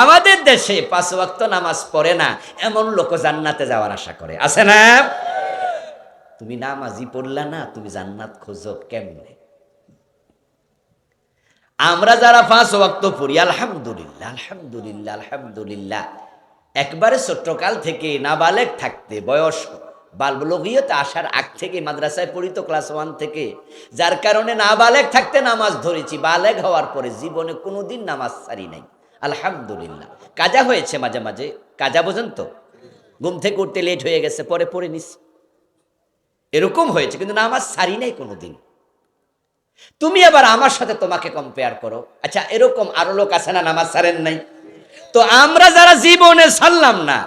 আমাদের দেশে 5 ওয়াক্ত নামাজ পড়ে না এমন লোক জান্নাতে যাওয়ার আশা করে, আছে না? তুমি নামাজই পড়লা না, তুমি জান্নাত খোঁজো কেমনে? আমরা যারা 5 ওয়াক্ত পড়ি, আলহামদুলিল্লাহ আলহামদুলিল্লাহ আলহামদুলিল্লাহ, একবারে ছোট্টকাল থেকে নাবালেগ থাকতে, বয়স বালবলগীয়তে আসার আগ থেকে মাদ্রাসায় পড়ি তো ক্লাস 1 থেকে, যার কারণে নাবালেগ থাকতে নামাজ ধরেছি। বালেগ হওয়ার পরে জীবনে কোনোদিন নামাজ ছাড়ি নাই, আলহামদুলিল্লাহ। কাজা হয়েছে মাঝে মাঝে, কাজা বোঝেন তো, ঘুম থেকে উঠতে লেট হয়ে গেছে, পরে পড়ে নিস, এরকম হয়েছে, কিন্তু নামাজ ছাড়ি নাই কোনোদিন। তুমি আবার আমার সাথে তোমাকে কম্পেয়ার করো। আচ্ছা, এরকম আরো লোক আছে না নামাজ ছাড়েন নাই? তো আমরা যারা জীবনে ছাড়লাম না,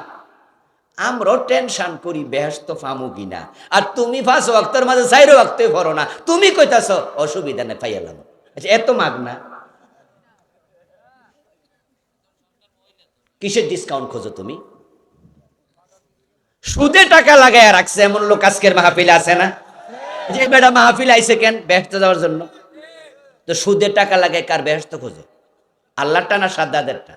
আমরাও টেনশন করি বেহেশত পামু কিনা। আর তুমি 5 ওয়াক্তের মাঝে 4 ওয়াক্তে পড়ো না, তুমি কইতাছ অসুবিধা নেই পাইয়ালাম। আচ্ছা, এত মাগ না, কিসের ডিসকাউন্ট খোঁজো তুমি? সুদে টাকা লাগায় রাখছে এমন লোক আজকের মাহফিলে আছে না? যে বেটা মাহফিল আইছে কেন? বেহেশতে যাওয়ার জন্য। তো সুদের টাকা লাগায় কার বেহেশত খোঁজে? আল্লাহটা না সাদ্দাদেরটা?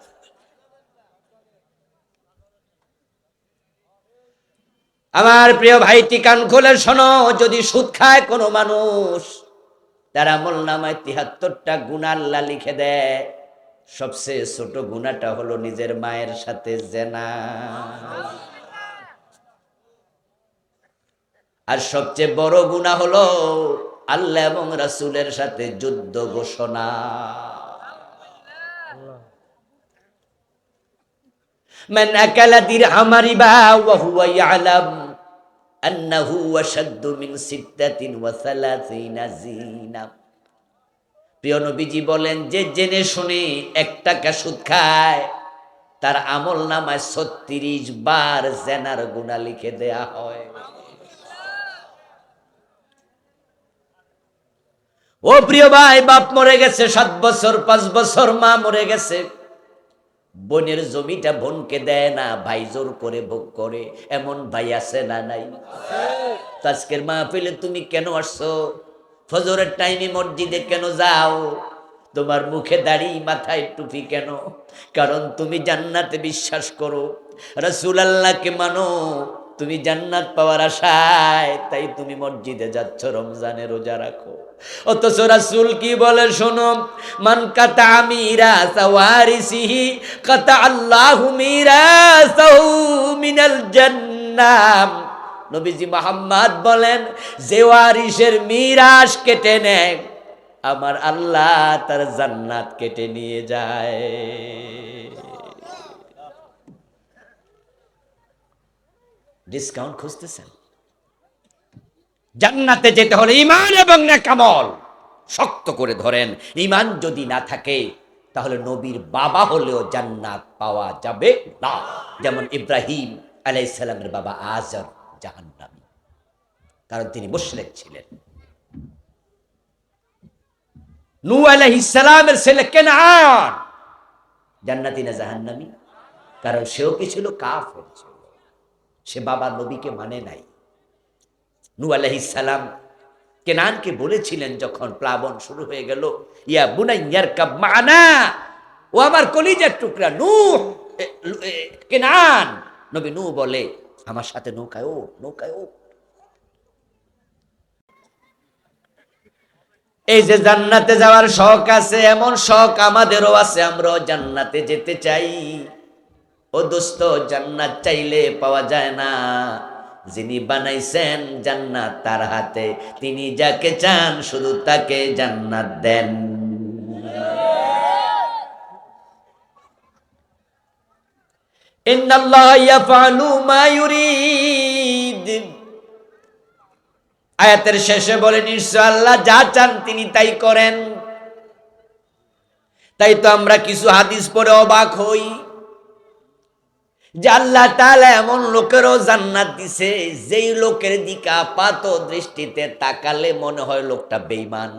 আমার প্রিয় ভাইটি কান খুলে শোনো, যদি সুদ খায় কোনো মানুষ, তার আমল নামায় 73টা গুনাহ আল্লাহ লিখে দেয়। সবচেয়ে ছোট গুনাহটা হলো নিজের মায়ের সাথে জেনা, আর সবচেয়ে বড় গুনাহ হলো আল্লাহ এবং রাসূলের সাথে যুদ্ধ ঘোষণা। মান আকালা দিরহামা রিবা ওয়া হুয়া ইয়ালাম আন্নাহু আশাদ্দু মিন 36 জিনা। প্রিয় নবীজি বলেন, যে জেনে শুনে 1 টাকা সুদ খায়, তার আমল নামায় 36 বার জেনার গুনাহ লিখে দেয়া হয়। ও প্রিয় ভাই, বাপ মরে গেছে 7 বছর, 5 বছর মা মরে গেছে, বোনের জমিটা বোনকে দেয় না, ভাই জোর করে ভোগ করে, এমন ভাই আছে না নাই? আজকের মাহফিলে তুমি কেন আসছো? ফজরের টাইমে মসজিদে কেন যাও? তোমার মুখে দাড়ি, মাথায় টুপি কেন? কারণ তুমি জান্নাতে বিশ্বাস করো, রাসূলুল্লাহকে মানো, তুমি জান্নাত পাওয়ার আশায় তাই তুমি মসজিদে যাচ্ছ, রমজানে রোজা রাখো। অথচ রাসূল কি বলে শোনো, মান কাতা মিরাসা ওয়ারিসিহি কাতা আল্লাহু মিরাসাহু মিনাল জান্নাহ। নবীজি মুহাম্মদ বলেন, যে ওয়ারিসের মিরাস কেটে নেয়, আমার আল্লাহ তার জান্নাত কেটে নিয়ে যায়। ডিসকাউন্ট খুঁজতেছেন? জান্নাতে যেতে হলে ঈমান এবং নেক আমল শক্ত করে ধরেন। ঈমান যদি না থাকে, তাহলে নবীর বাবা হলেও জান্নাত পাওয়া যাবে না। যেমন ইব্রাহিম আলাইহিস সালামের বাবা আজর জাহান্নামী, কারণ তিনি মুশরিক ছিলেন। নূহ আলাইহিস সালামের ছেলে কেনান জান্নাতি না জাহান্নামী? কারণ সেও কি ছিল? কাফের ছিল, সে বাবা নবীকে মানে নাই। নূহ আলাইহিস সালাম কেনানকে বলেছিলেন যখন প্লাবন শুরু হয়ে গেল, ইয়া বুনাইয়ারকাব মা'না, ও আমার কলিজার টুকরা নূহ, কেনান। নবী নূহ বলে, আমার সাথে নৌকায় ও, নৌকায় ও। এই যে জান্নাতে যাওয়ার শখ আছে, এমন শখ আমাদেরও আছে, আমরাও জান্নাতে যেতে চাই। ও দোস্ত, জান্নাত চাইলে পাওয়া যায় না, যিনি বানাইছেন জান্নাত তার হাতে, তিনি যাকে চান শুধু তাকে জান্নাত দেন। ইন্নাল্লাহা ইয়াফআলু মা ইউরিদ। আয়াতের শেষে বলে, নিশ্চয় আল্লাহ যা চান তিনি তাই করেন। তাই তো আমরা কিছু হাদিস পড়ে অবাক হই যে আল্লাহ তাআলা এমন লোকেরও জান্নাত দিছে, যেই লোকের দিকে আপাত দৃষ্টিতে তাকালে মনে হয় লোকটা বেঈমান।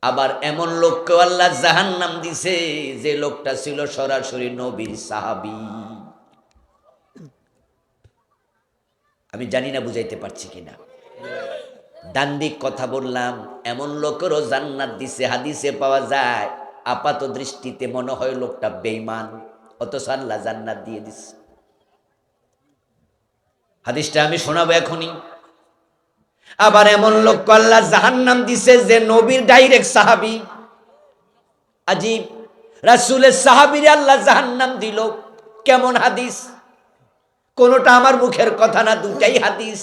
আবার এমন লোককেও আল্লাহ জাহান্নাম দিছে, যে লোকটা ছিল সরাসরি নবীর সাহাবী। আমি জানি না বুঝাইতে পারছি কিনা। দান্দিক কথা বললাম, এমন লোকেরও জান্নাত দিছে, হাদিসে পাওয়া যায় আপাত দৃষ্টিতে মনে হয় লোকটা বেঈমান, অথচ আল্লাহ জান্নাত দিয়ে দিচ্ছে। হাদিসটা আমি শোনাবো এখনই। আবার এমন লোককে আল্লাহ জাহান্নাম দিছে যে নবীর ডাইরেক্ট সাহাবী। আজীব, রাসূলের সাহাবীরে আল্লাহ জাহান্নাম দিল। কেমন হাদিস? কোনটা আমার মুখের কথা না, দুটাই হাদিস।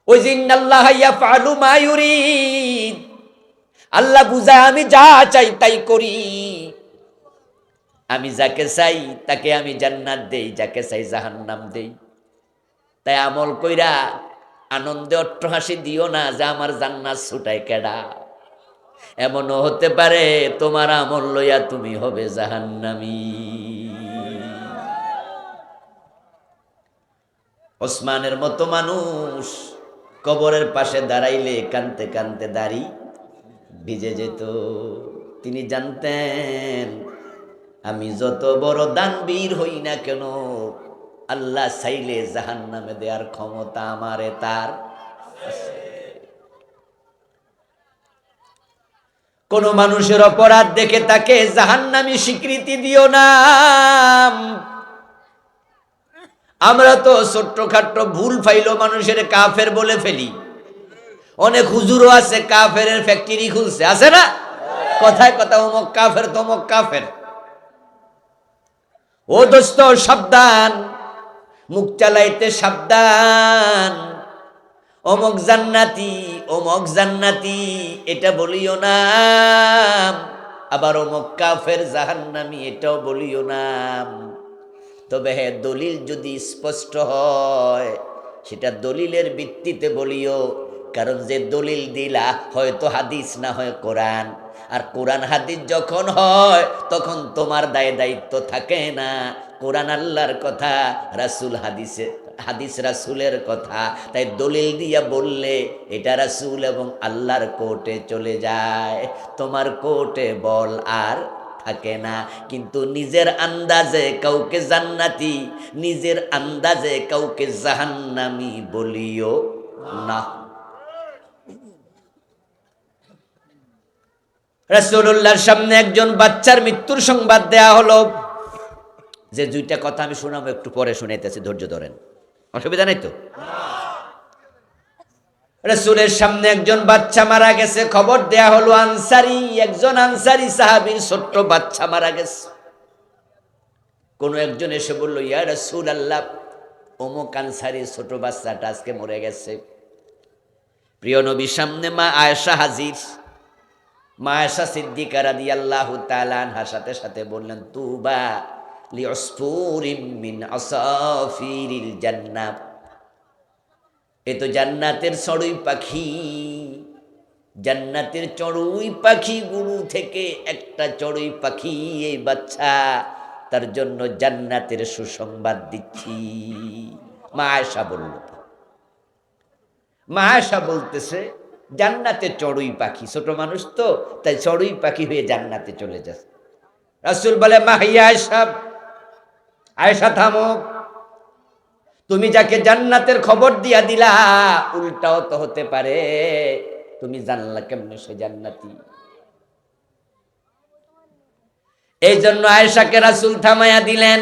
ওই যে ইন্নাল্লাহ ইয়াফআলু মা ইউরিদ, আল্লাহ বুঝায় আমি যা চাই তাই করি। আমি যাকে চাই তাকে আমি জান্নাত দেই, যাকে চাই জাহান্নাম দেই। তাই আমল কইরা আনন্দে অট্টহাসি দিও না যে আমার জান্নাত ছুটায় কেডা। এমনও হতে পারে তোমার আমল লইয়া তুমি হবে জাহান্নামী। ওসমানের মতো মানুষ কবরের পাশে দাঁড়াইলে কানতে কানতে দাড়ি ভিজে যেত। তিনি জানতেন আমি যত বড় দানবীর হই না কেন, আল্লাহ চাইলে জাহান্নামে দেওয়ার ক্ষমতা আমারে তার। কোন মানুষের অপরাধ দেখে তাকে জাহান্নামী স্বীকৃতি দিও না। আমরা তো ছোট্টখাট্ট ভুল ফাইলো মানুষের কাফের বলে ফেলি। অনেক হুজুরও আছে কাফের ফ্যাক্টরি খুলছে, আছে না? কথায় কথা অমুক কাফের তমুক কাফের। ও দোস্ত সাবধান, মুখ চালাইতে সাবধান। অমুক জান্নাতি অমুক জান্নাতি এটা বলিও না, আবার অমুক কাফের জাহান্নামী এটাও বলিও না। তবে হ্যাঁ, দলিল যদি স্পষ্ট হয় সেটা দলিলের ভিত্তিতে বলিও। কারণ যে দলিল দিলা হয়তো হাদিস না হয় কোরআন, আর কোরআন হাদিস যখন হয় তখন তোমার দায় দায়িত্ব থাকে না। কোরআন আল্লাহর কথা, রাসূল হাদিসে, হাদিস রাসূলের কথা। তাই দলিল দিয়া বললে এটা রাসূল এবং আল্লাহর কোর্টে চলে যায়, তোমার কোর্টে বল আর থাকে না। কিন্তু নিজের আন্দাজে কাউকে জান্নাতি, নিজের আন্দাজে কাউকে জাহান্নামী বলিও না। রাসূলুল্লাহর সামনে একজন বাচ্চার মৃত্যুর সংবাদ দেয়া হলো। যে দুইটা কথা আমি শোনাবো একটু পরে শুনাইতেছি, ধৈর্য ধরেন, অসুবিধা নাই তো? রাসূলের সামনে একজন বাচ্চা মারা গেছে, খবর দেয়া হলো আনসারী, একজন আনসারী সাহাবীর ছোট্ট বাচ্চা মারা গেছে। কোন একজন এসে বলল, ইয়া রাসূলুল্লাহ, অমুক আনসারীর ছোট বাচ্চাটা আজকে মরে গেছে। প্রিয় নবীর সামনে মা আয়েশা হাজির। মা আয়েশা সিদ্দিকা রাদিয়াল্লাহু তাআলা আনহার সাথে সাথে বললেন, তুবা লিউসফুরিম মিন আসাফিরিল জান্নাহ, এ তো জান্নাতের চড়ুই পাখি। জান্নাতের চড়ুই পাখিগুলো থেকে একটা চড়ুই পাখি এই বাচ্চা, তার জন্য জান্নাতের সুসংবাদ দিচ্ছি। মা আয়েশা বলল। মা আয়েশা বলতেছে জান্নাতে চড়ুই পাখি, ছোট মানুষ তো, তাই চড়ুই পাখি হয়ে জান্নাতে চলে যাচ্ছে। রাসূল বলে, মা হিয়া আয়েশা, আয়েশা থামো। তুমি যাকে জান্নাতের খবর দিয়া দিলা, উল্টাও তো হতে পারে। তুমি জানলা কেমনে সে জান্নাতি? এই জন্য আয়েশাকে রাসূল থামায়া দিলেন।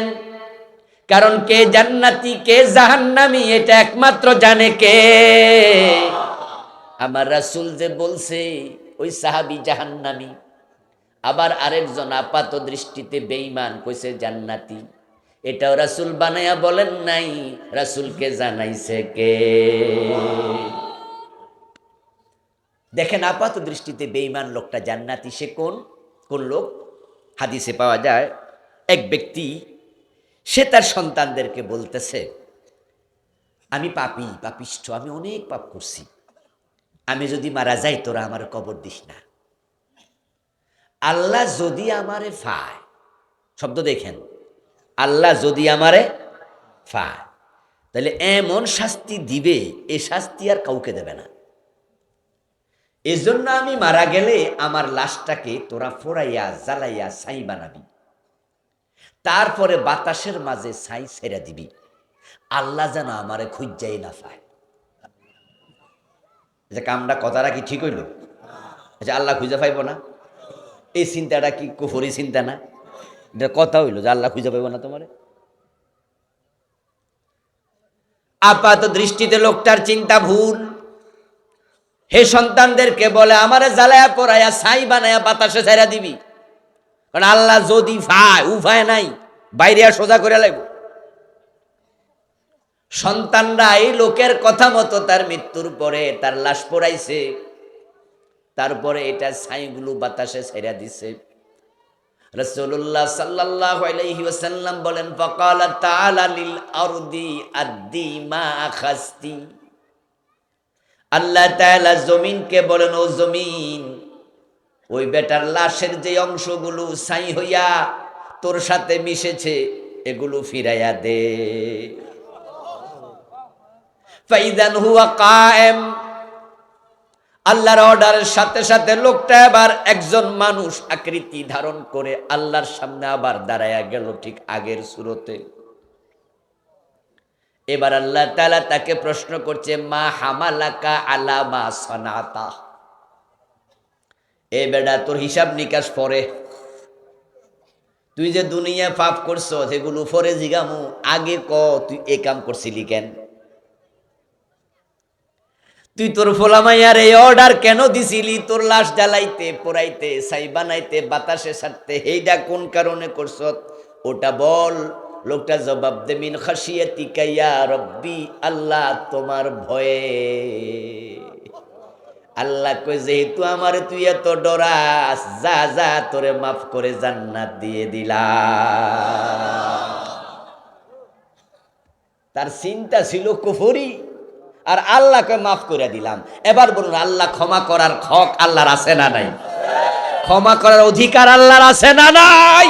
কারণ কে জান্নাতি কে জাহান্নামী এটা একমাত্র জানে কে? আমার রাসূল যে বলছে ওই সাহাবী জাহান্নামী, আবার আরেকজন আপাত দৃষ্টিতে বেঈমান কইছে জান্নাতি, এটাও রাসূল বানায়া বলেন নাই, রাসূলকে জানাইছে কে? দেখেন আপাত দৃষ্টিতে বেঈমান লোকটা জান্নাতি, সে কোন কোন লোক? হাদিসে পাওয়া যায় এক ব্যক্তি, সে তার সন্তানদেরকে বলতেছে, আমি পাপী, পাপিষ্ঠ, আমি অনেক পাপ করছি, আমি যদি মারা যাই তোরা আমার কবর দিস না। আল্লাহ যদি আমারে ফায়, শব্দ দেখেন, আল্লাহ যদি আমারে ফায়, তাহলে এমন শাস্তি দিবে, এ শাস্তি আর কাউকে দেবে না। এজন্য আমি মারা গেলে আমার লাশটাকে তোরা ফোড়াইয়া জ্বালাইয়া ছাই বানাবি, তারপরে বাতাসের মাঝে ছাই ছেড়ে দিবি, আল্লাহ যেন আমারে খুঁজাই না পায়। যে কামটা কথাটা কি ঠিক হইল? আল্লাহ খুঁজে পাইব না? এই চিন্তাটা কি কুফরি চিন্তা না? এটা কথা হইল যে আল্লাহ খুঁজে পাইব না তোমারে? আপাত দৃষ্টিতে লোকটার চিন্তা ভুল। হে সন্তানদেরকে বলে আমারে জ্বালায়া পড়ায়া ছাই বানায়া বাতাসে ছেড়া দিবি, কারণ আল্লাহ যদি ভাই উভয় নাই বাইরে সোজা করে লাগবে। সন্তানরা এই লোকের কথা মতো তার মৃত্যুর পরে তার লাশ পোড়াইছে, তারপরে এটা ছাইগুলো বাতাসে ছেড়া দিছে। রাসূলুল্লাহ সাল্লাল্লাহু আলাইহি ওয়াসাল্লাম বলেন ফাকালা তাআলা লিল আরদি আদ্দি মা আখাস্তি, আল্লাহ তাআলা জমিনকে বলেন ও জমিন, ওই বেটার লাশের যে অংশগুলো ছাই হইয়া তোর সাথে মিশেছে এগুলো ফিরাইয়া দে। ফাইদান হুয়া কায়েম, আল্লাহর অর্ডারের সাথে সাথে লোকটা আবার একজন মানুষ আকৃতি ধারণ করে আল্লাহর সামনে আবার দাঁড়ায়া গেল ঠিক আগের সুরতে। এবার আল্লাহ তাআলা তাকে প্রশ্ন করছে মা হামালাকা আলা মা সানাতা, এ বেটা তোর হিসাব নিকাশ পরে, তুই যে দুনিয়া পাপ করছ সেগুলো পরে জিগামু, আগে ক তুই এ কাম করছিলি কেন? তুই তোর ফোলামাইয়ার এই অর্ডার কেন দিছিলি তোর লাশ জ্বালাইতে পোড়াইতে ছাই বানাইতে বাতাসে ছাড়তে, এইটা কোন কারণে করছ ওটা বল। লোকটা জবাব দে মিন খাশিয়াতিকা ইয়া রব্বি, আল্লাহ তোমার ভয়ে। আল্লাহ কই যেহেতু আমার তুই এত ডরাস, যা যা তোরে মাফ করে জান্নাত দিয়ে দিলাম। তার চিন্তা ছিল কুফরি, আর আল্লাহকে মাফ করে দিলাম। এবার বলুন আল্লাহ ক্ষমা করার হক আল্লাহর আছে না নাই? ক্ষমা করার অধিকার আল্লাহর আছে না নাই?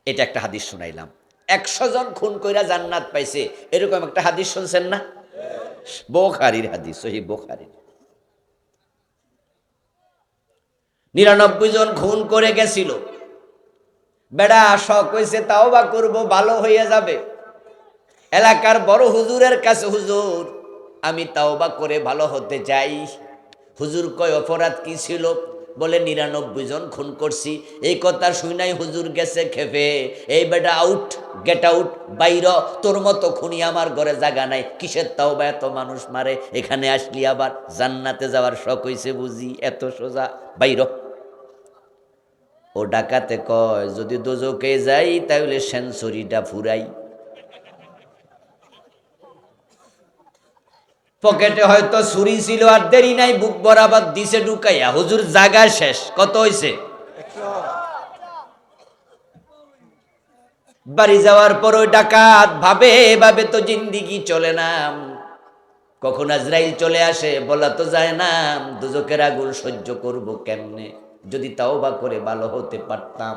এটা একটা হাদিস শুনাইলাম, 100 জন খুন কইরা জান্নাত পাইছে, এরকম একটা হাদিস শুনছেন না? বুখারীর হাদিস, সহিহ বুখারী। 99 জন খুন করে গেছিল, বেড়া শখ হইছে তাওবা করব ভালো হইয়া যাবে। এলাকার বড় হুজুরের কাছে, হুজুর আমি তাওবা করে ভালো হতে চাই। হুজুর কয় অপরাধ কি ছিল? বলে 99 জন খুন করছি। এই কথা শুনাই হুজুর গেছে খেপে, এই বেটা আউট, গেট আউট, বাইর, তোর মতো খুনি আমার ঘরে জায়গা নাই। কিসের তাওবা, এত মানুষ মারে, এখানে আসলি আবার জান্নাতে যাওয়ার শখ হইছে বুঝি, এত সোজা, বাইর। ও ডাকাতে কয় যদি দোজকে যাই তাহলে সেঞ্চুরিটা ফুরাই। পকেটে হয়তো ছুরি ছিল, আর দেরি নাই, বুক বরাবর দিছে ঢুকাইয়া। হুজুর জায়গা শেষ, কত হইছে? বাড়ি যাওয়ার পর ওই ডাকাত ভাবে এভাবে তো জিন্দিগি চলে না, কখন আজরাইল চলে আসে বলা তো যায় না, দুজকের আগুন সহ্য করব কেমনে, যদি তাওবা করে ভালো হতে পারতাম।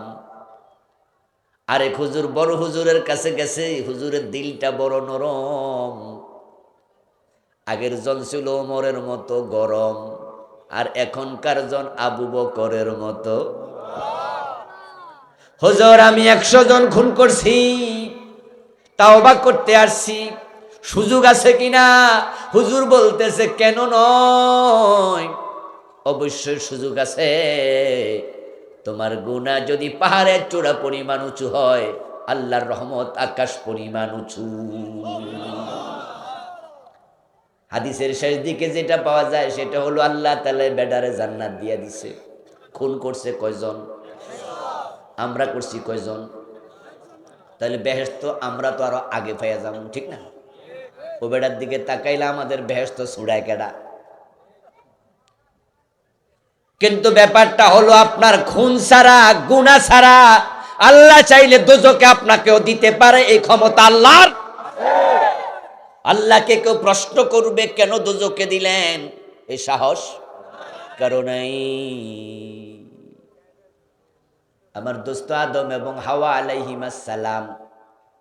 আরেক হুজুর বড় হুজুরের কাছে গেছে, হুজুরের দিলটা বড় নরম, আগের জন ছিল ওমরের মতো গরম, আর এখনকার জন আবু বকরের মতো। হুজুর আমি 100 জন খুন করছি, তাওবা করতে আসছি, সুযোগ আছে কিনা? হুজুর বলতেছে কেন নয়, অবশ্যই সুযোগ আছে। তোমার গুনাহ যদি পাহাড়ের চূড়া পরিমাণ উঁচু হয়, আল্লাহর রহমত আকাশ পরিমাণ উঁচু। হাদিসের শেষ দিকে যেটা পাওয়া যায় সেটা হলো আল্লাহ তাআলা বেডারে জান্নাত দিয়ে দিছে। খুন করছে কয়জন? আমরা করছি কয়জন? তাহলে বেহেশত আমরা তো আরো আগে পাইয়া যাবো, ঠিক না? ও বেটার দিকে তাকাইলে আমাদের বেহেশত ছুড়ায় কেডা? কিন্তু ব্যাপারটা হলো আপনার খুন ছাড়া, গুনাহ ছাড়া আল্লাহ চাইলে দোজকে আপনাকেও দিতে পারে, এই ক্ষমতা আল্লাহর। আল্লাহকে কেউ প্রশ্ন করবে কেন দোজকে দিলেন, এই সাহস কারো নাই। আমার দোস্ত আদম এবং হাওয়া আলাইহিমাস সালাম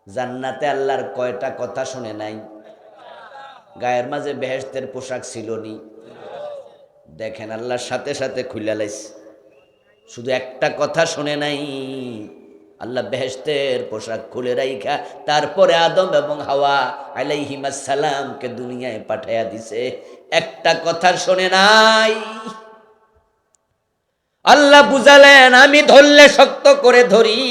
জান্নাতে আল্লাহর কয়টা কথা শুনে নাই? গায়ের মাঝে বেহেশতের পোশাক ছিল নি? দেখেন আল্লাহর সাথে সাথে খুলে লাইছে, শুধু একটা কথা শুনে নাই, আল্লাহ বেহেশতের পোশাক খুলে রাইখা তারপরে আদম এবং হাওয়া আলাইহিমাস সালামকে দুনিয়ায় পাঠাইয়া দিছে। একটা কথা শুনে নাই। আল্লাহ বুঝালেন আমি ধরলে শক্ত করে ধরি।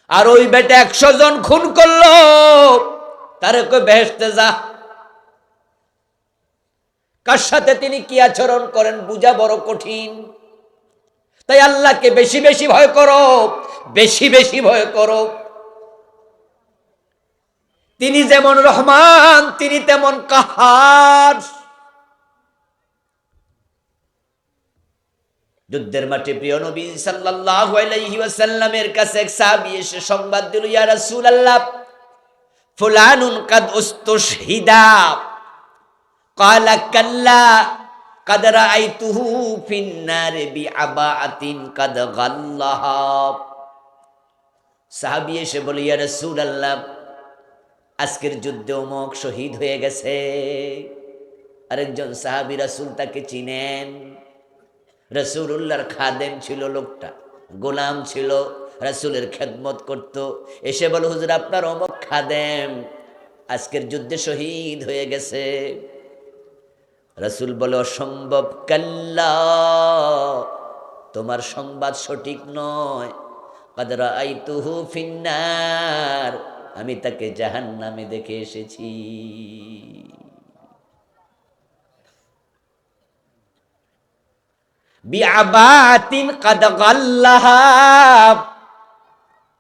আর ওই বেটা 100 জন খুন করলো, তারে কই বেহেশতে যা। কার সাথে তিনি কি আচরণ করেন বুঝা বড় কঠিন। তাই আল্লাহকে বেশি বেশি ভয় করো, বেশি বেশি ভয় করো। তিনি যেমন রহমান, তিনি তেমন কাহার। যুদ্ধের মাঠে প্রিয় নবী সাল্লাল্লাহু আলাইহি ওয়াসাল্লামের কাছে এক সাহাবী এসে সংবাদ দিল, ইয়া রাসূলুল্লাহ ফুলানুন কাদ উস্তুশহিদা। ক্বালা কাল্লা কাদ রাআইতুহু ফিন নার বিআবাআতিন কাদ গাল্লাহা। সাহাবী এসে বলে, ইয়া রাসূলুল্লাহ আজকের যুদ্ধে অমুক শহীদ হয়ে গেছে। আরেকজন সাহাবী রাসূল তাকে চিনেন, রাসূলুল্লাহর খাদেম ছিল লোকটা, গোলাম ছিল, রাসূলের খেদমত করত। এসে বলে, হুজুর আপনার অমুক খাদেম আজকের যুদ্ধে শহীদ হয়ে গেছে। রাসূল বলে, অসম্ভব, কাল্লা তোমার সংবাদ সঠিক নয়। কাদ রাআইতুহু ফিন্নার, আমি তাকে জাহান্নামে দেখে এসেছি। বিআবাতিন কাদ গাল্লাহা,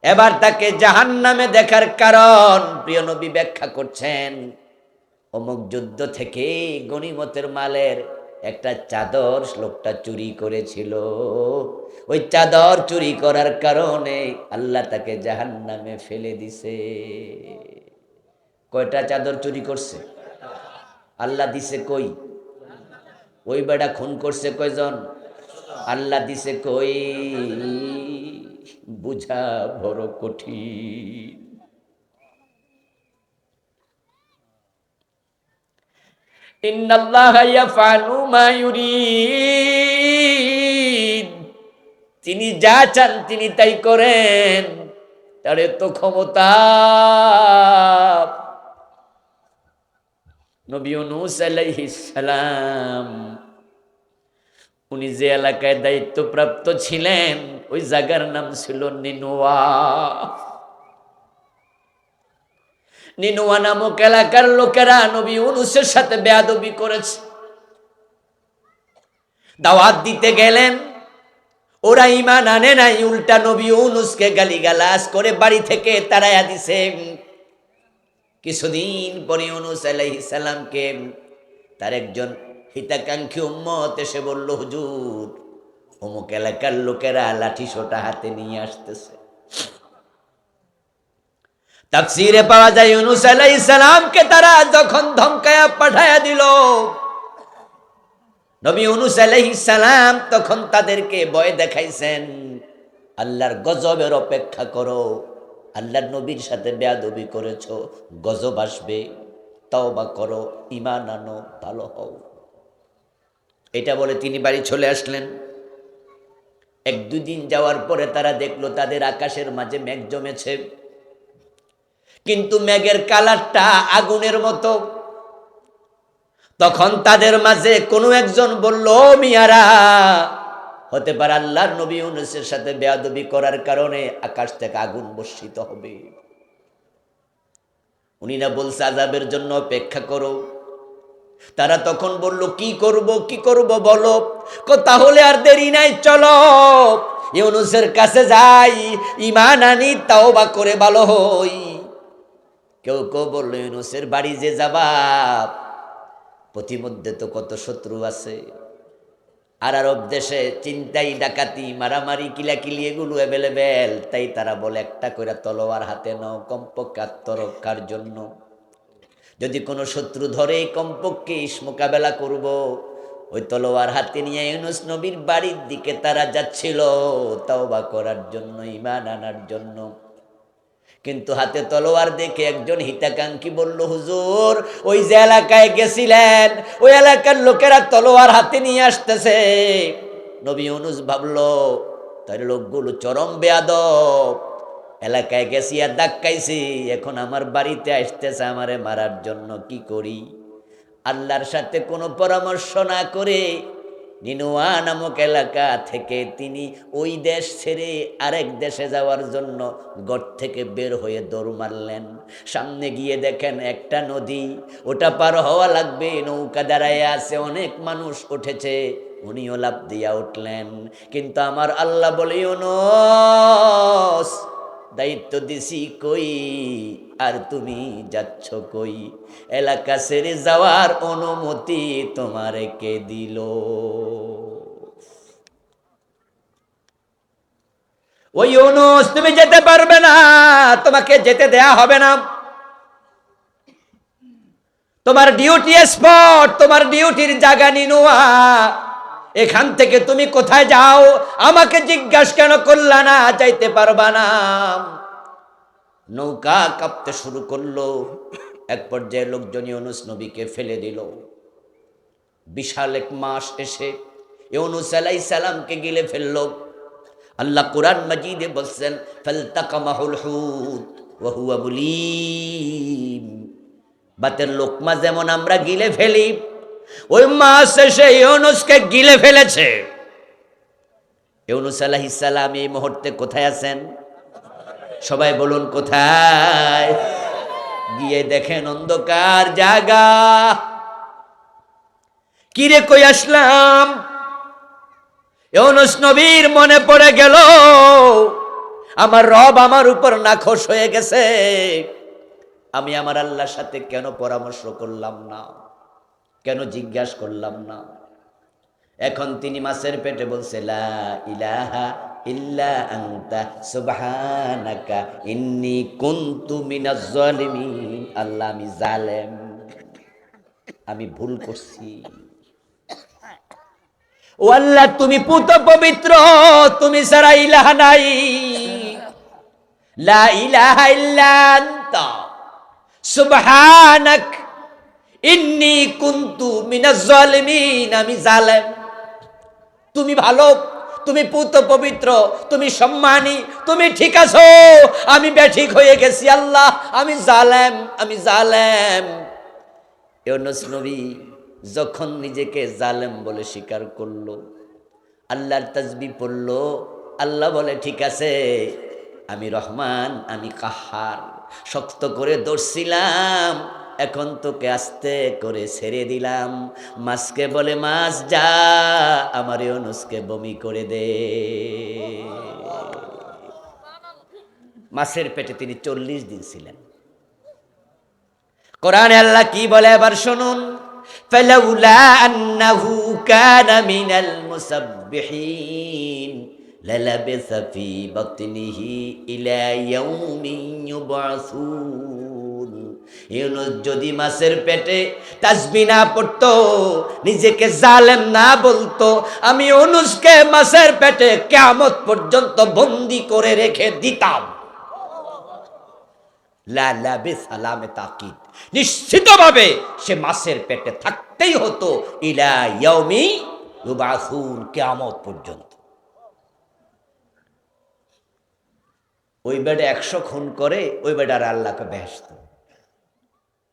এবার তাকে জাহান্নামে দেখার কারণ প্রিয় নবী ব্যাখ্যা করছেন। অমুক যুদ্ধ থেকে গনিমতের মালের একটা চাদর লোকটা চুরি করেছিল। ওই চাদর চুরি করার কারণে আল্লাহ তাকে জাহান্নামে ফেলে দিছে। কয়টা চাদর চুরি করছে? আল্লাহ দিছে কই? ওই বেটা খুন করছে কয়জন? আল্লাহ দিছে কই? বুঝা বড় কঠিন। ইন্নাল্লাহা ইয়াফআলু মা ইউরিদ, তিনি যা চান তিনি তাই করেন, তার তো ক্ষমতা। নবী ইউনূস আলাইহিস সালাম উনি যে এলাকায় দায়িত্বপ্রাপ্ত ছিলেন ওই জায়গার নাম ছিল নিনওয়া। নিনওয়া নামক এলাকার লোকেরা নবী ইউনূসের সাথে বেয়াদবি করেছে। দাওয়াত দিতে গেলেন, ওরা ঈমান আনে নাই, উল্টা নবী ইউনূসকে গালিগালাজ করে বাড়ি থেকে তাড়াইয়া দিছে। কিছুদিন পরে ইউনূস আলাইহিস সালামকে তার একজন হিতাকাঙ্ক্ষী উম্মত এসে বলল, হুজুর অমুক এলাকার লোকেরা লাঠি সোটা হাতে নিয়ে আসতেছে। তাফসীরে পাওয়া যায় ইউনূস আলাইহিস সালামকে তারা যখন ধমকায়া পাঠায়া দিল, নবী ইউনূস আলাইহিস সালাম তখন তাদেরকে ভয় দেখাইছেন, আল্লাহর গজবের অপেক্ষা করো, আল্লাহর নবীর সাথে বেয়াদবি করেছো, গজব আসবে, তওবা করো, ঈমান আনো, ভালো হও। এটা বলে তিনি বাড়ি চলে আসলেন। 1-2 দিন যাওয়ার পরে তারা দেখলো তাদের আকাশের মাঝে মেঘ জমেছে, কিন্তু মেঘের কালারটা আগুনের মতো। তখন তাদের মাঝে কোনো একজন বলল, মিয়ারা হতে পারে আল্লাহর নবী ইউনূসের সাথে বেয়াদবি করার কারণে আকাশ থেকে আগুন বর্ষিত হবে। উনি না বলছে আযাবের জন্য অপেক্ষা করো। তারা তখন বলল, কি করব কি করব বলো। তাহলে আর দেরি নাই, চলো ইউনূসের কাছে যাই, ঈমান আনি, তাওবা করে ভালো হই। কেউ কেউ বলল, ইউনূসের বাড়ি যে যাবা, প্রতিমধ্যে তো কত শত্রু আছে, আর আরব দেশে চিন্তাই, ডাকাতি, মারামারি, কিলাকিলি এগুলো অ্যাভেলেবেল, তাই তারা বলে একটা করে তলোয়ার হাতে নাও, কমপক্ষে আত্মরক্ষার জন্য। যদি কোনো শত্রু ধরে কমপক্ষে মোকাবেলা করব। ওই তলোয়ার হাতে নিয়ে ইউনূস নবীর বাড়ির দিকে তারা যাচ্ছিল তাওবা করার জন্য, ঈমান আনার জন্য। কিন্তু হাতে তলোয়ার দেখে একজন হিতাকাঙ্ক্ষী বলল, হুজুর ওই যে এলাকায় গেছিলেন ওই এলাকার লোকেরা তলোয়ার হাতে নিয়ে আসতেছে। নবী ইউনূস ভাবলো তার লোকগুলো চরম বেয়াদব, এলাকায় গেছি আর ধাক্কাইছি, এখন আমার বাড়িতে আসতেছে আমারে মারার জন্য, কি করি? আল্লাহর সাথে কোনো পরামর্শ না করে নিনুয়া নামক এলাকা থেকে তিনি ওই দেশ ছেড়ে আরেক দেশে যাওয়ার জন্য গড় থেকে বের হয়ে দৌড় মারলেন। সামনে গিয়ে দেখেন একটা নদী, ওটা পার হওয়া লাগবে, নৌকা দাঁড়ায় আছে, অনেক মানুষ উঠেছে, উনিও লাফ দিয়া উঠলেন। কিন্তু আমার আল্লাহ বলে, ইউনুস দায়িত্ব দিছি কই আর তুমি যাচ্ছ কই? এলাকা ছেড়ে যাওয়ার অনুমতি তোমারে কে দিল? ওই ইউনুস তুমি যেতে পারবে না, তোমাকে যেতে দেয়া হবে না। তোমার ডিউটি স্পট, তোমার ডিউটির জায়গা নিনুয়া। এখান থেকে তুমি কোথায় যাও আমাকে জিজ্ঞাসা কেন করলা না? যাইতে পারবা না। নৌকা কাঁপতে শুরু করলো। এক পর্যায়ে লোকজন ইউনুস নবীকে ফেলে দিল। বিশাল এক মাছ এসে ইউনুস আলাইহিস সালামকে গিলে ফেললো। আল্লাহ কুরআন মাজিদে বলছেন, ফালতাকামাহুল হুত ওয়া হুয়া মুলিম। বাতের লোকমা যেমন আমরা গিলে ফেলি, ওই মাছ এসে ইউনুসকে গিলে ফেলেছে। ইউনুস আলাইহিস সালাম এই মুহূর্তে কোথায় আছেন? সবাই বলুন কোথায়? গিয়ে দেখেন অন্ধকার জায়গা। কিরে কই আসলাম? ইউনুস নবীর মনে পড়ে গেল, আমার রব আমার উপর নাখোশ হয়ে গেছে, আমি আমার আল্লাহর সাথে কেন পরামর্শ করলাম না, কেন জিজ্ঞাসা করলাম না। এখন তিনি মাছের পেটে বলছে, লা ইলাহা ইল্লা আনতা সুবহানাকা ইন্নী কুনতু মিনাজ জালিমিন। আল্লাহ আমি জালেম, আমি ভুল করছি। ও আল্লাহ তুমি পুত পবিত্র, তুমি ছাড়া ইলাহা নাই। লা ইলাহা ইল্লা আনতা সুবহানাক ইন্নী কুনতু মিনাজ জালিমিন, আমি জালেম। তুমি ভালো, তুমি পুত পবিত্র, তুমি সম্মানী, তুমি ঠিক আছো, আমি বেঠিক হয়ে গেছি আল্লাহ, আমি জালেম, আমি জালেম। ইউনুস নবী যখন নিজেকে জালেম বলে স্বীকার করলো, আল্লাহর তাসবিহ পড়লো, আল্লাহ বলে ঠিক আছে, আমি রহমান, আমি কাহার, শক্ত করে ধরছিলাম, এখন তোকে আস্তে করে ছেড়ে দিলাম। মাছকে বলে, মাছ যা আমার ইউনুসকে বমি করে দে। মাছের পেটে তিনি 40 দিন ছিলেন। কোরআনে আল্লাহ কি বলে এবার শুনুন, ফালাউলা আন্নাহু কানা মিনাল মুসাব্বিহিন লালাবিসা ফি বাতনিহি ইলা ইয়াউমি ইউবআসুন। ইউনুস যদি মাছের পেটে তাসবিহ না পড়তো, নিজেকে জালেম না বলতো, আমি ইউনুসকে মাছের পেটে কিয়ামত পর্যন্ত বন্দী করে রেখে দিতাম। নিশ্চিতভাবে সে মাছের পেটে থাকতেই হতো, ইলা ইয়াউমি ইউবআসুন, কিয়ামত পর্যন্ত। ওই বেটা 100 খুন করে, ওই বেটার আল্লাহকে বেহেশত।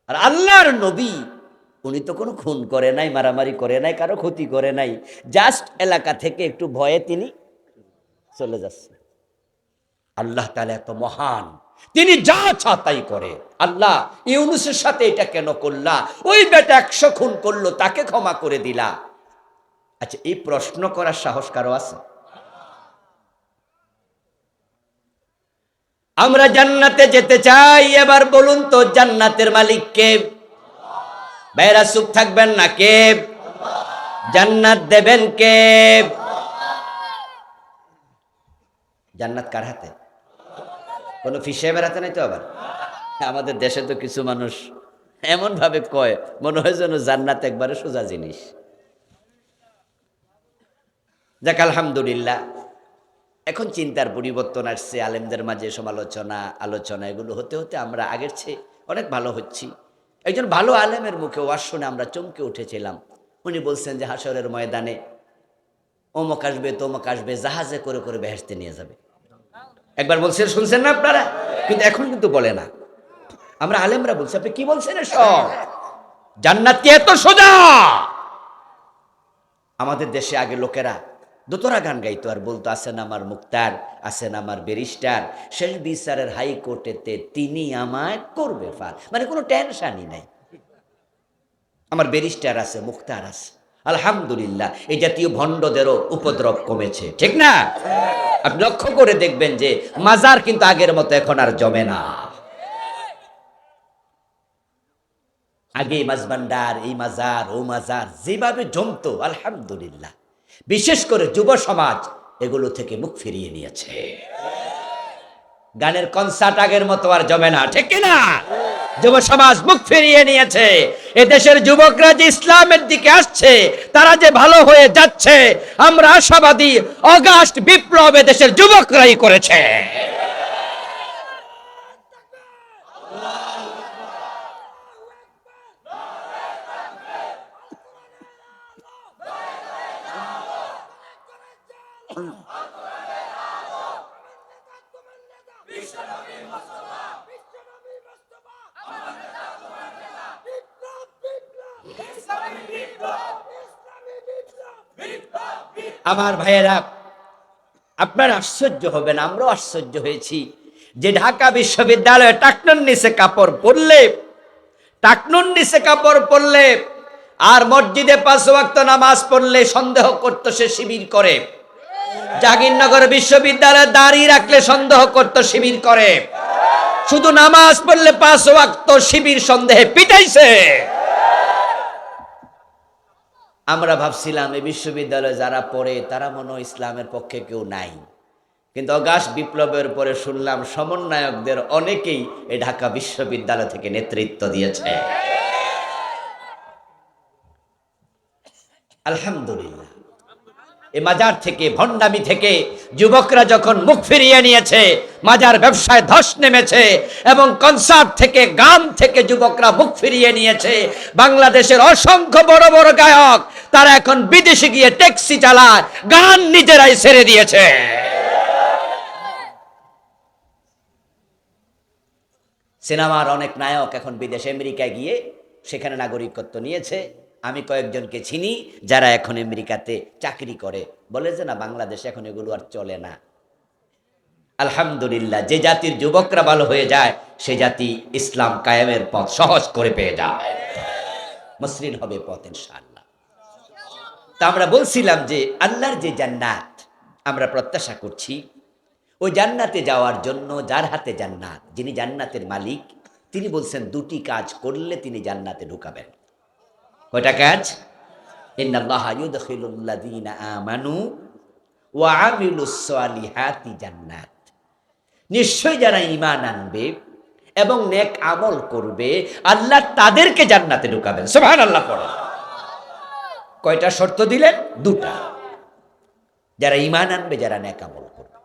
আর আল্লাহর নবী উনি তো কোনো খুন করে নাই, মারামারি করে নাই, কারো ক্ষতি করে নাই, জাস্ট এলাকা থেকে একটু ভয়ে তিনি চলে যাচ্ছে। আল্লাহ তাআলা এত মহান, তিনি যা চা তাই করে। আল্লাহ ইউনুসের সাথে এটা কেন করলা? ওই বেটা 100 খুন করলো, তাকে ক্ষমা করে দিলা। আচ্ছা, এই প্রশ্ন করার সাহস কারো আছে? আমরা জান্নাতে যেতে চাই, এবার বলুন তো জান্নাতের মালিক কে? ভাইরা চুপ থাকবেন না, কে? জান্নাত দেবেন কে? জান্নাত কার হাতে? কোনো ফিসেবের হাতে নাই তো? আবার আমাদের দেশে তো কিছু মানুষ এমন ভাবে কয়, মনে হয় যেন জান্নাত একবারে সোজা জিনিস। যাক, আলহামদুলিল্লাহ, এখন চিন্তার পরিবর্তন আসছে, আলেমদের মাঝে সমালোচনা, আলোচনা, এগুলো হতে হতে আমরা আগের চেয়ে অনেক ভালো হচ্ছি। একজন ভালো আলেমের মুখে ওয়াজ শুনে আমরা চমকে উঠেছিলাম। উনি বলছেন যে হাসরের ময়দানে অমুক আসবে, তমুক আসবে, জাহাজে করে করে বেহেশতে নিয়ে যাবে। একবার বলছেন, শুনছেন না আপনারা? কিন্তু এখন কিন্তু বলে না। আমরা আলেমরা বলছি, আপনি কি বলছেন এসব? জান্নাত কি এত সোজা? আমাদের দেশে আগে লোকেরা দোতরা গান গাইতো আর বলতো, আছেন আমার মুক্তার, আছেন আমার ব্যারিস্টার, শেষ বিচারের হাইকোর্টেতে তিনি আমায় করবে ফার। মানে কোনো টেনশনই নাই, আমার ব্যারিস্টার আছে, মুক্তার আছে। আলহামদুলিল্লাহ, এই জাতীয় ভণ্ডদেরও উপদ্রব কমেছে, ঠিক না? আপনি লক্ষ্য করে দেখবেন যে মাজার কিন্তু আগের মতো এখন আর জমে না। আগে মাঝবান্ডার, এই মাজার, ও মাজার যেভাবে জমতো, আলহামদুলিল্লাহ, বিশেষ করে যুব সমাজ এগুলো থেকে মুখ ফিরিয়ে নিয়েছে। গানের কনসার্ট আগের মতো আর জমে না, ঠিক কিনা? যুব সমাজ মুখ ফিরিয়ে নিয়েছে। এদেশের যুবকরা যে ইসলামের দিকে আসছে, তারা যে ভালো হয়ে যাচ্ছে, আমরা আশাবাদী অগাস্ট বিপ্লব এদেশের যুবকরাই করেছে। আমার ভাইয়েরা, আপনার আশ্চর্য হবেন, আমরাও আশ্চর্য হয়েছি যে ঢাকা বিশ্ববিদ্যালয়ে টাকনুর নিচে কাপড় পরলে আর মসজিদে 5 ওয়াক্ত নামাজ পড়লে সন্দেহ করত সে শিবির করে। জাহাঙ্গীরনগর বিশ্ববিদ্যালয়ে দাঁড়িয়ে রাখলে সন্দেহ করত শিবির করে। শুধু নামাজ পড়লে 5 ওয়াক্ত শিবির সন্দেহে পিটাইছে। আমরা ভাবছিলাম এই বিশ্ববিদ্যালয়ে যারা পড়ে তারা মনে হয় ইসলামের পক্ষে কেউ নাই, কিন্তু অগাস্ট বিপ্লবের পরে শুনলাম সমন্বয়কদের অনেকেই এই ঢাকা বিশ্ববিদ্যালয় থেকে নেতৃত্ব দিয়েছে। আলহামদুলিল্লাহ, এই মাজার থেকে, ভণ্ডামি থেকে যুবকরা যখন মুখ ফিরিয়ে নিয়েছে, মাজার ব্যবসায় ধস নেমেছে, এবং কনসার্ট থেকে, গান থেকে যুবকরা মুখ ফিরিয়ে নিয়েছে, বাংলাদেশের অসংখ্য বড় বড় গায়ক তারা এখন বিদেশে গিয়ে ট্যাক্সি চালায়, গান নিজেরাই ছেড়ে দিয়েছে। সিনেমার অনেক নায়ক এখন বিদেশে, আমেরিকায় গিয়ে সেখানে নাগরিকত্ব নিয়েছে। আমি কয়েকজনকে চিনি যারা এখন আমেরিকাতে চাকরি করে, বলে যে না, বাংলাদেশে এখন এগুলো আর চলে না। আলহামদুলিল্লাহ, যে জাতির যুবকরা ভালো হয়ে যায় সে জাতি ইসলাম কায়েমের পথ সহজ করে পেয়ে যায়, মসৃণ হবে পথ ইনশাআল্লাহ। তা আমরা বলছিলাম যে আল্লাহর যে জান্নাত আমরা প্রত্যাশা করছি, ওই জান্নাতে যাওয়ার জন্য যার হাতে জান্নাত, যিনি জান্নাতের মালিক, তিনি বলছেন 2টি কাজ করলে তিনি জান্নাতে ঢুকাবেন। কয়টা কাজ? ইন্নাল্লাহা ইউদখিলুল্লাযীনা আমানু ওয়া আমিলুস সালিহাতি জান্নাত। নিশ্চয় যারা ঈমান আনবে এবং নেক আমল করবে, আল্লাহ তাদেরকে জান্নাতে ঢুকাবেন। সুবহানাল্লাহ পড়ো। কয়টা শর্ত দিলেন? 2টা। যারা ঈমান আনবে, যারা নেক আমল করবে।